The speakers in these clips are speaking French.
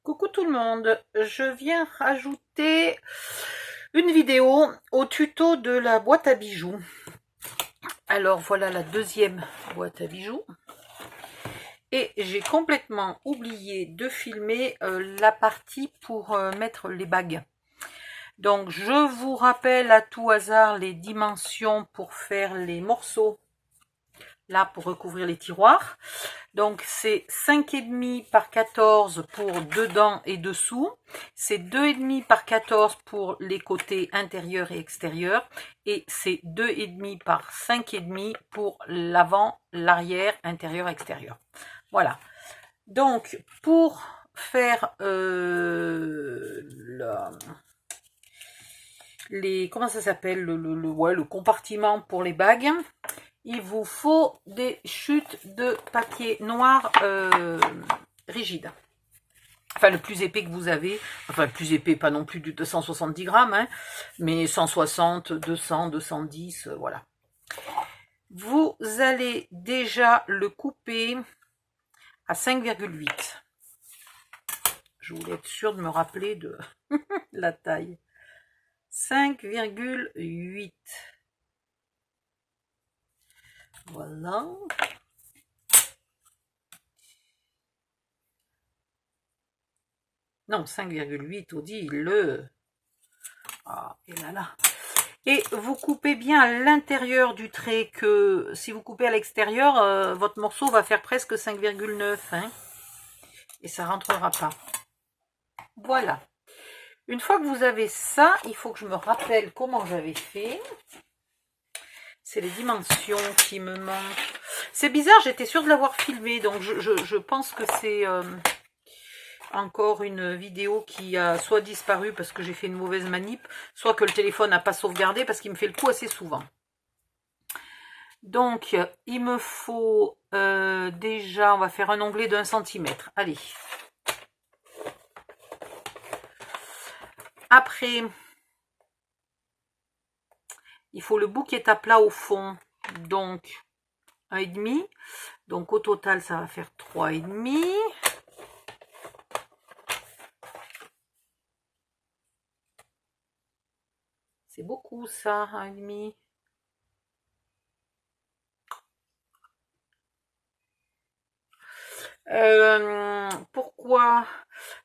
Coucou tout le monde, je viens rajouter une vidéo au tuto de la boîte à bijoux. Alors voilà la deuxième boîte à bijoux. Et j'ai complètement oublié de filmer la partie pour mettre les bagues. Donc je vous rappelle à tout hasard les dimensions pour faire les morceaux. Là pour recouvrir les tiroirs. Donc c'est 5,5 par 14 pour dedans et dessous. C'est 2,5 par 14 pour les côtés intérieurs et extérieurs. Et c'est 2,5 par 5,5 pour l'avant, l'arrière, intérieur, extérieur. Voilà. Donc pour faire comment ça s'appelle le compartiment pour les bagues, il vous faut des chutes de papier noir rigide. Enfin, le plus épais que vous avez. Enfin, le plus épais, pas non plus du 270 grammes, hein, mais 160, 200, 210, voilà. Vous allez déjà le couper à 5,8. Je voulais être sûre de me rappeler de la taille. 5,8. Voilà. Non, 5,8, Audi, Ah, et là. Et vous coupez bien à l'intérieur du trait, que si vous coupez à l'extérieur, votre morceau va faire presque 5,9. Hein, et ça rentrera pas. Voilà. Une fois que vous avez ça, il faut que je me rappelle comment j'avais fait. C'est les dimensions qui me manquent. C'est bizarre, j'étais sûre de l'avoir filmé, donc je pense que c'est encore une vidéo qui a soit disparu parce que j'ai fait une mauvaise manip, soit que le téléphone n'a pas sauvegardé parce qu'il me fait le coup assez souvent. Donc, il me faut déjà, on va faire un onglet d'1 cm. Allez. Après, il faut le bout qui est à plat au fond. Donc, 1,5. Donc, au total, ça va faire 3,5. C'est beaucoup, ça, 1,5. Pourquoi?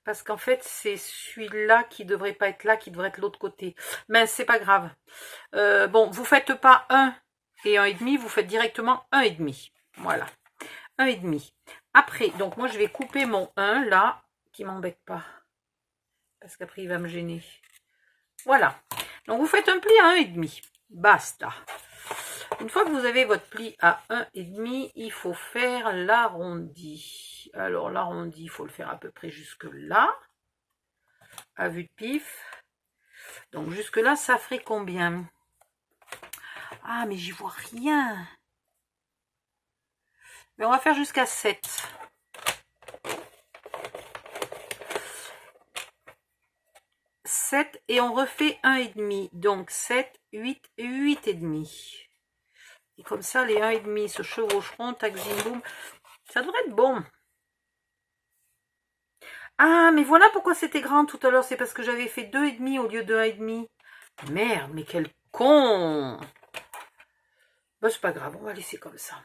Parce qu'en fait, c'est celui-là qui devrait pas être là, qui devrait être l'autre côté. Mais c'est pas grave. Bon, vous faites pas 1 et 1,5, vous faites directement 1,5. Voilà. 1,5. Après, donc moi, je vais couper mon 1, là, qui m'embête pas. Parce qu'après, il va me gêner. Voilà. Donc, vous faites un pli à 1,5. Basta. Une fois que vous avez votre pli à 1,5, il faut faire l'arrondi. Alors, l'arrondi, il faut le faire à peu près jusque là, à vue de pif. Donc, jusque là, ça ferait combien? Ah, mais j'y vois rien. Mais on va faire jusqu'à 7. 7 et on refait 1,5. Donc, 7, 8, 8,5. Et comme ça, les 1,5 se chevaucheront, tac, zim, boum. Ça devrait être bon. Ah, mais voilà pourquoi c'était grand tout à l'heure. C'est parce que j'avais fait 2,5 au lieu de 1,5. Merde, mais quel con. Bah, c'est pas grave, on va laisser comme ça.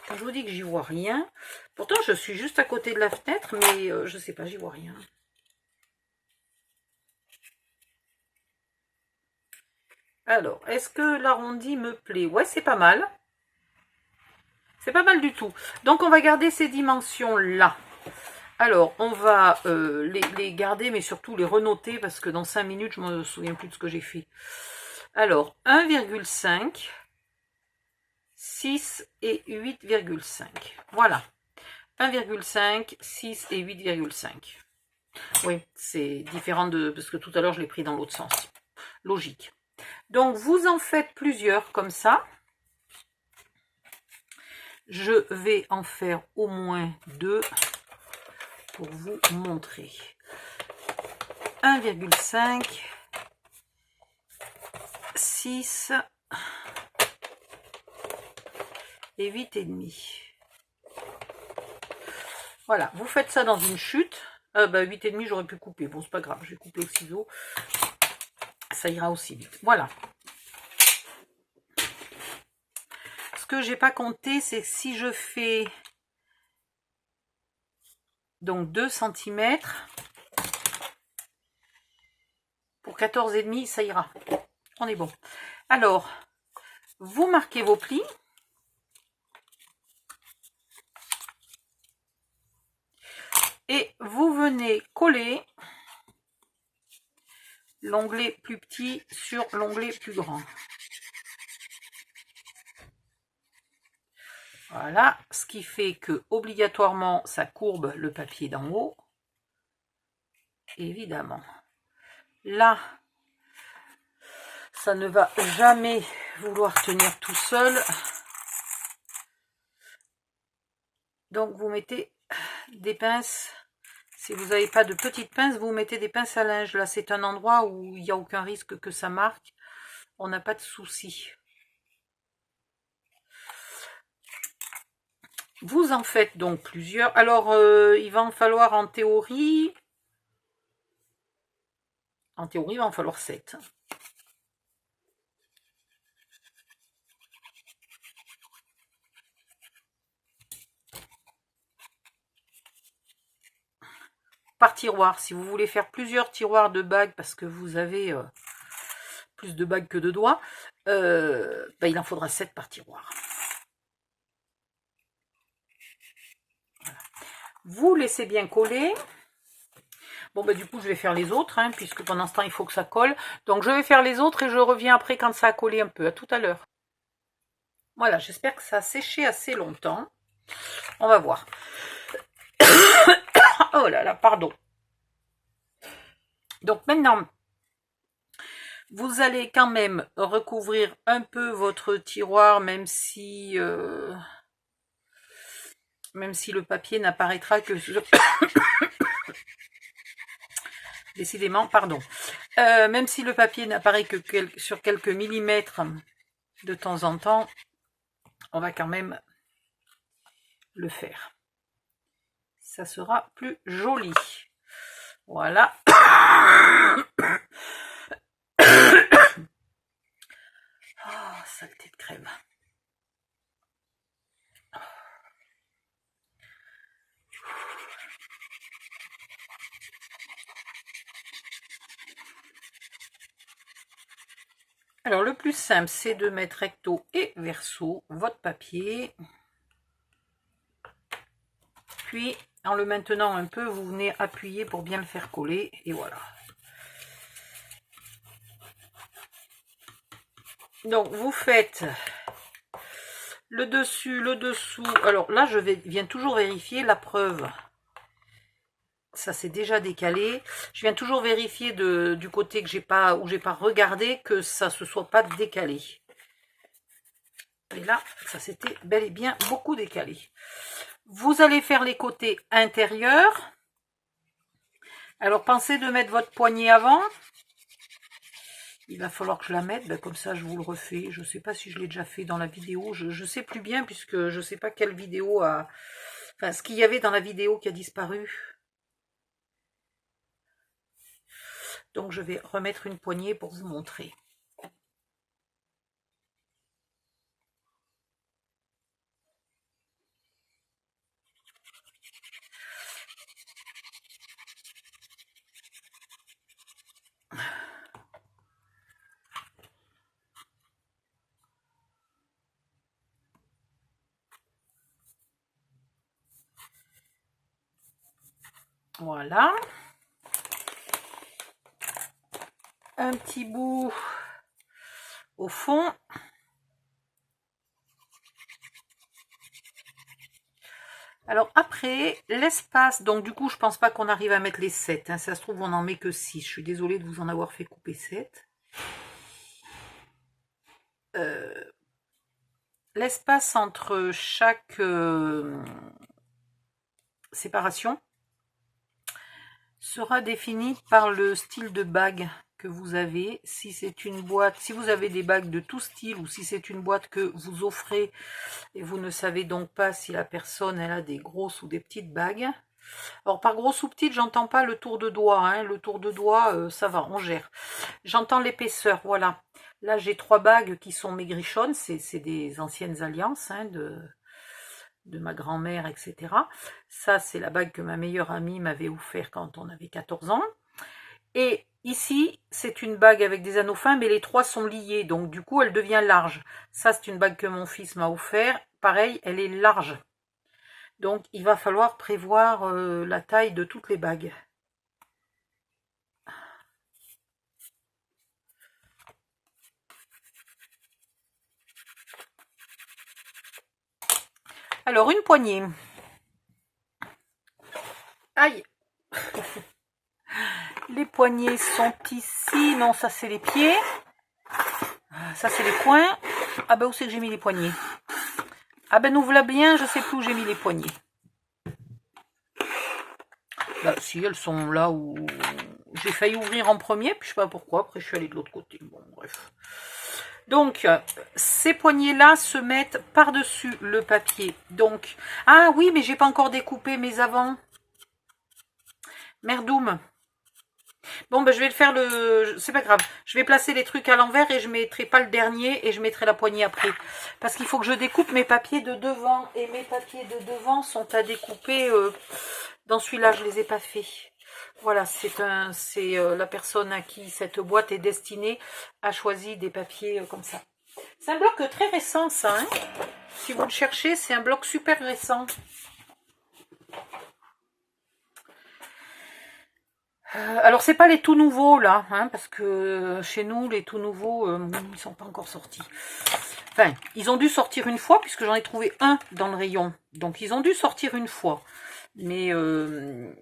Quand je vous dis que j'y vois rien. Pourtant, je suis juste à côté de la fenêtre, mais je sais pas, j'y vois rien. Alors, est-ce que l'arrondi me plaît? Ouais, c'est pas mal. C'est pas mal du tout. Donc, on va garder ces dimensions-là. Alors, on va les garder, mais surtout les renoter, parce que dans 5 minutes, je ne me souviens plus de ce que j'ai fait. Alors, 1,5, 6 et 8,5. Voilà. 1,5, 6 et 8,5. Oui, c'est différent de... parce que tout à l'heure, je l'ai pris dans l'autre sens. Logique. Donc, vous en faites plusieurs comme ça. Je vais en faire au moins 2 pour vous montrer. 1,5, 6 et 8,5. Voilà, vous faites ça dans une chute. 8,5 j'aurais pu couper. Bon, c'est pas grave, je vais couper au ciseau. Ça ira aussi vite. Voilà. Ce que j'ai pas compté, c'est que si je fais donc 2 cm pour 14,5, ça ira. On est bon. Alors, vous marquez vos plis. Et vous venez coller l'onglet plus petit sur l'onglet plus grand. Voilà, ce qui fait que obligatoirement ça courbe le papier d'en haut. Évidemment. Là, ça ne va jamais vouloir tenir tout seul. Donc vous mettez des pinces. Si vous n'avez pas de petites pinces, vous mettez des pinces à linge. Là, c'est un endroit où il n'y a aucun risque que ça marque. On n'a pas de souci. Vous en faites donc plusieurs. Alors, il va en falloir en théorie, il va en falloir 7. Par tiroir, si vous voulez faire plusieurs tiroirs de bagues parce que vous avez plus de bagues que de doigts, il en faudra 7 par tiroir. Voilà. Vous laissez bien coller. Bon, du coup, je vais faire les autres, hein, puisque pendant ce temps, il faut que ça colle. Donc, je vais faire les autres et je reviens après quand ça a collé un peu. À tout à l'heure. Voilà, j'espère que ça a séché assez longtemps. On va voir. Oh là là, pardon. Donc, maintenant, vous allez quand même recouvrir un peu votre tiroir, même si le papier n'apparaîtra que sur... Décidément, pardon. Même si le papier n'apparaît que sur quelques millimètres de temps en temps, on va quand même le faire. Ça sera plus joli. Voilà. Oh, saleté de crème. Alors, le plus simple, c'est de mettre recto et verso votre papier. Puis, en le maintenant un peu, vous venez appuyer pour bien le faire coller. Et voilà. Donc, vous faites le dessus, le dessous. Alors là, je viens toujours vérifier la preuve. Ça c'est déjà décalé. Je viens toujours vérifier du côté que j'ai pas regardé que ça se soit pas décalé. Et là, ça s'était bel et bien beaucoup décalé. Vous allez faire les côtés intérieurs. Alors pensez de mettre votre poignée avant. Il va falloir que je la mette, comme ça je vous le refais. Je ne sais pas si je l'ai déjà fait dans la vidéo. Je ne sais plus bien puisque je ne sais pas quelle vidéo a... Enfin, ce qu'il y avait dans la vidéo qui a disparu. Donc je vais remettre une poignée pour vous montrer. Voilà. Un petit bout au fond. Alors après, l'espace, donc du coup, je pense pas qu'on arrive à mettre les 7. Hein, ça se trouve, on n'en met que 6. Je suis désolée de vous en avoir fait couper 7. L'espace entre chaque séparation sera défini par le style de bague que vous avez. Si c'est une boîte, si vous avez des bagues de tout style ou si c'est une boîte que vous offrez et vous ne savez donc pas si la personne elle a des grosses ou des petites bagues. Alors par grosse ou petite, j'entends pas le tour de doigt, hein. Le tour de doigt, ça va, on gère. J'entends l'épaisseur, voilà. Là j'ai 3 bagues qui sont maigrichonnes, c'est des anciennes alliances hein, de ma grand-mère, etc. Ça c'est la bague que ma meilleure amie m'avait offert quand on avait 14 ans. Et ici, c'est une bague avec des anneaux fins, mais les 3 sont liés, donc du coup, elle devient large. Ça, c'est une bague que mon fils m'a offert. Pareil, elle est large. Donc, il va falloir prévoir la taille de toutes les bagues. Alors, une poignée. Aïe. Les poignées sont ici. Non, ça, c'est les pieds. Ça, c'est les coins. Ah ben, où c'est que j'ai mis les poignées? Ah ben, nous voilà bien, je sais plus où j'ai mis les poignées. Bah, si, elles sont là où j'ai failli ouvrir en premier, puis je sais pas pourquoi, après je suis allée de l'autre côté. Bon, bref. Donc, ces poignées-là se mettent par-dessus le papier. Donc, ah oui, mais j'ai pas encore découpé mes avants. Merdoum. Bon, ben je vais le faire c'est pas grave. Je vais placer les trucs à l'envers et je mettrai pas le dernier et je mettrai la poignée après. Parce qu'il faut que je découpe mes papiers de devant. Et mes papiers de devant sont à découper. Dans celui-là, je les ai pas faits. Voilà, c'est la personne à qui cette boîte est destinée a choisi des papiers comme ça. C'est un bloc très récent, ça. Hein, si vous le cherchez, c'est un bloc super récent. Alors, c'est pas les tout nouveaux, là, hein, parce que chez nous, les tout nouveaux, ils sont pas encore sortis. Enfin, ils ont dû sortir une fois, puisque j'en ai trouvé un dans le rayon. Donc, ils ont dû sortir une fois. Mais je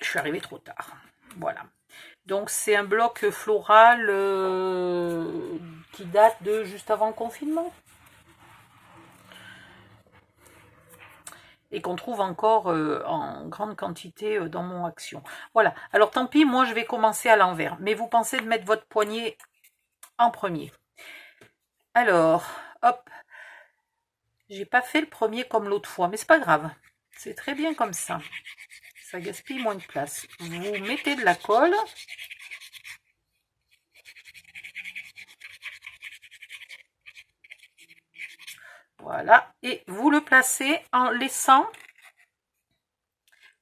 suis arrivée trop tard. Voilà. Donc, c'est un bloc floral qui date de juste avant le confinement. Et qu'on trouve encore en grande quantité dans mon Action. Voilà. Alors, tant pis, moi, je vais commencer à l'envers. Mais vous pensez de mettre votre poignet en premier. Alors, hop. J'ai pas fait le premier comme l'autre fois, mais c'est pas grave. C'est très bien comme ça. Ça gaspille moins de place. Vous mettez de la colle. Voilà. Et vous le placez en laissant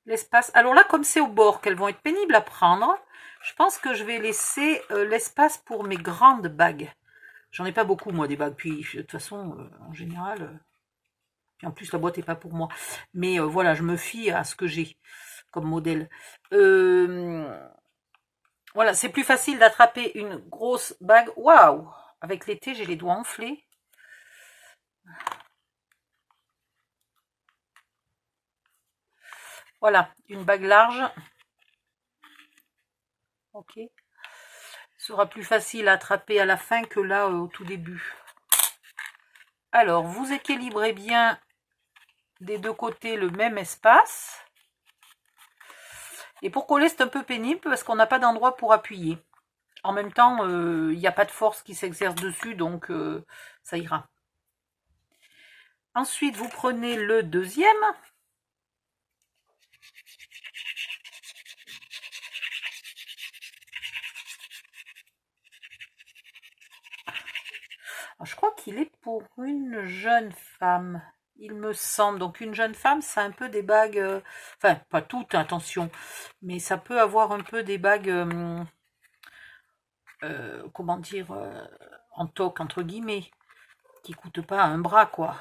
l'espace. Alors là, comme c'est au bord qu'elles vont être pénibles à prendre, je pense que je vais laisser l'espace pour mes grandes bagues. J'en ai pas beaucoup, moi, des bagues. Puis, de toute façon, en général... Puis en plus, la boîte n'est pas pour moi. Mais voilà, je me fie à ce que j'ai comme modèle. Voilà, c'est plus facile d'attraper une grosse bague. Waouh! Avec l'été, j'ai les doigts enflés. Voilà, une bague large. Ok. Ce sera plus facile à attraper à la fin que là, au tout début. Alors, vous équilibrez bien des deux côtés le même espace. Et pour coller, c'est un peu pénible parce qu'on n'a pas d'endroit pour appuyer. En même temps, il n'y a pas de force qui s'exerce dessus, donc ça ira. Ensuite, vous prenez le deuxième. Alors, je crois qu'il est pour une jeune femme, il me semble. Donc une jeune femme, c'est un peu des bagues... enfin, pas toutes, attention. Mais ça peut avoir un peu des bagues... comment dire, en toque entre guillemets, qui coûtent pas un bras quoi.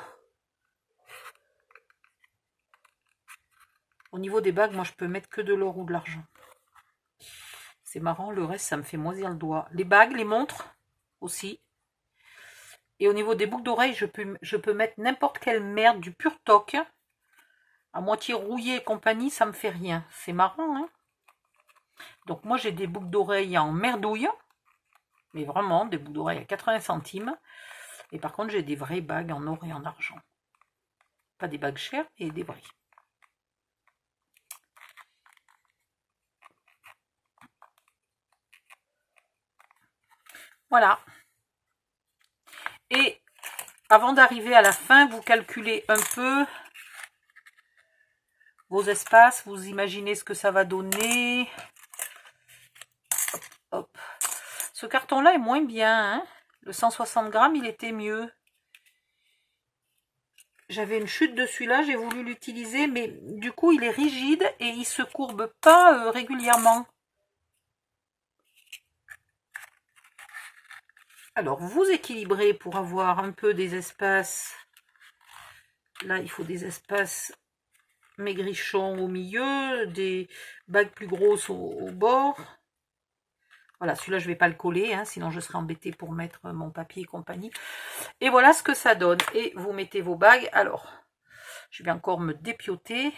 Au niveau des bagues, moi je peux mettre que de l'or ou de l'argent. C'est marrant, le reste ça me fait moisir le doigt. Les bagues, les montres aussi. Et au niveau des boucles d'oreilles, je peux mettre n'importe quelle merde, du pur toc, à moitié rouillé et compagnie, ça me fait rien. C'est marrant, hein. Donc moi j'ai des boucles d'oreilles en merdouille, mais vraiment des boucles d'oreilles à 80 centimes. Et par contre j'ai des vraies bagues en or et en argent. Pas des bagues chères, mais des vraies. . . 。 . . . . . . . . . . . . . . . . . . . . . . . . . . . . . . . . . . . . . . . . . . . . . . . . . . . . . . Voilà. Et avant d'arriver à la fin, vous calculez un peu vos espaces, vous imaginez ce que ça va donner. Hop. Ce carton-là est moins bien, hein. Le 160 grammes, il était mieux. J'avais une chute de celui-là, j'ai voulu l'utiliser, mais du coup, il est rigide et il se courbe pas régulièrement. Alors, vous équilibrez pour avoir un peu des espaces. Là, il faut des espaces maigrichons au milieu, des bagues plus grosses au bord. Voilà, celui-là, je ne vais pas le coller, hein, sinon je serai embêtée pour mettre mon papier et compagnie. Et voilà ce que ça donne. Et vous mettez vos bagues. Alors, je vais encore me dépioter.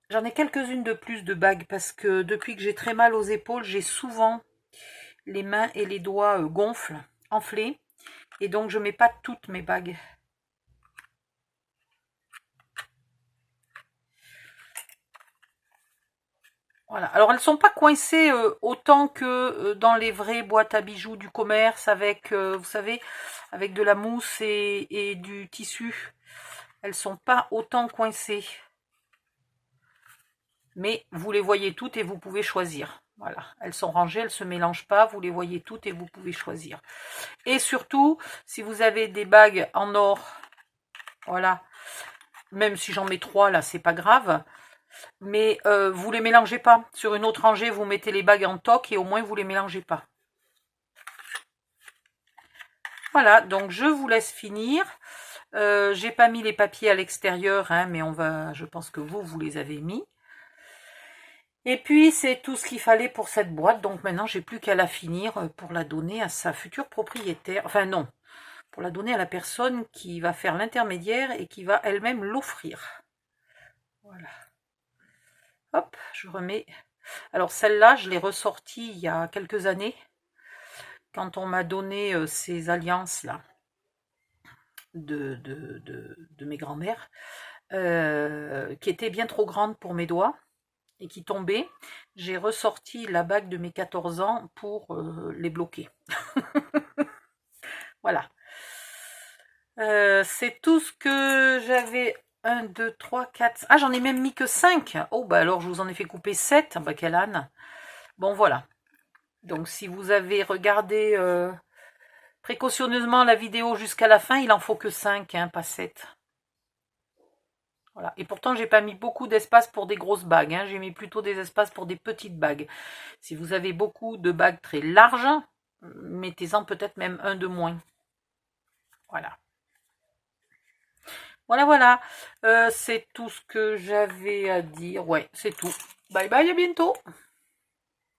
J'en ai quelques-unes de plus de bagues parce que depuis que j'ai très mal aux épaules, j'ai souvent les mains et les doigts gonflent, enflés. Et donc, je ne mets pas toutes mes bagues. Voilà. Alors, elles ne sont pas coincées autant que dans les vraies boîtes à bijoux du commerce avec, vous savez, avec de la mousse et du tissu. Elles ne sont pas autant coincées. Mais vous les voyez toutes et vous pouvez choisir. Voilà, elles sont rangées, elles ne se mélangent pas, vous les voyez toutes et vous pouvez choisir. Et surtout, si vous avez des bagues en or, voilà, même si j'en mets 3 là, c'est pas grave, mais vous les mélangez pas. Sur une autre rangée, vous mettez les bagues en toc et au moins vous les mélangez pas. Voilà, donc je vous laisse finir. J'ai pas mis les papiers à l'extérieur, hein, mais je pense que vous les avez mis. Et puis, c'est tout ce qu'il fallait pour cette boîte. Donc maintenant, j'ai plus qu'à la finir pour la donner à sa future propriétaire. Enfin non, pour la donner à la personne qui va faire l'intermédiaire et qui va elle-même l'offrir. Voilà. Hop, je remets. Alors celle-là, je l'ai ressortie il y a quelques années. Quand on m'a donné ces alliances-là de mes grands-mères, qui étaient bien trop grandes pour mes doigts. Et qui tombaient, j'ai ressorti la bague de mes 14 ans pour les bloquer. Voilà. C'est tout ce que j'avais. 1, 2, 3, 4... Ah, j'en ai même mis que 5. Oh, bah alors, je vous en ai fait couper 7. Bah, quelle âne. Bon, voilà. Donc, si vous avez regardé précautionneusement la vidéo jusqu'à la fin, il en faut que 5, hein, pas 7. Voilà. Et pourtant, j'ai pas mis beaucoup d'espace pour des grosses bagues. Hein. J'ai mis plutôt des espaces pour des petites bagues. Si vous avez beaucoup de bagues très larges, mettez-en peut-être même un de moins. Voilà. Voilà. C'est tout ce que j'avais à dire. Ouais, c'est tout. Bye bye, à bientôt.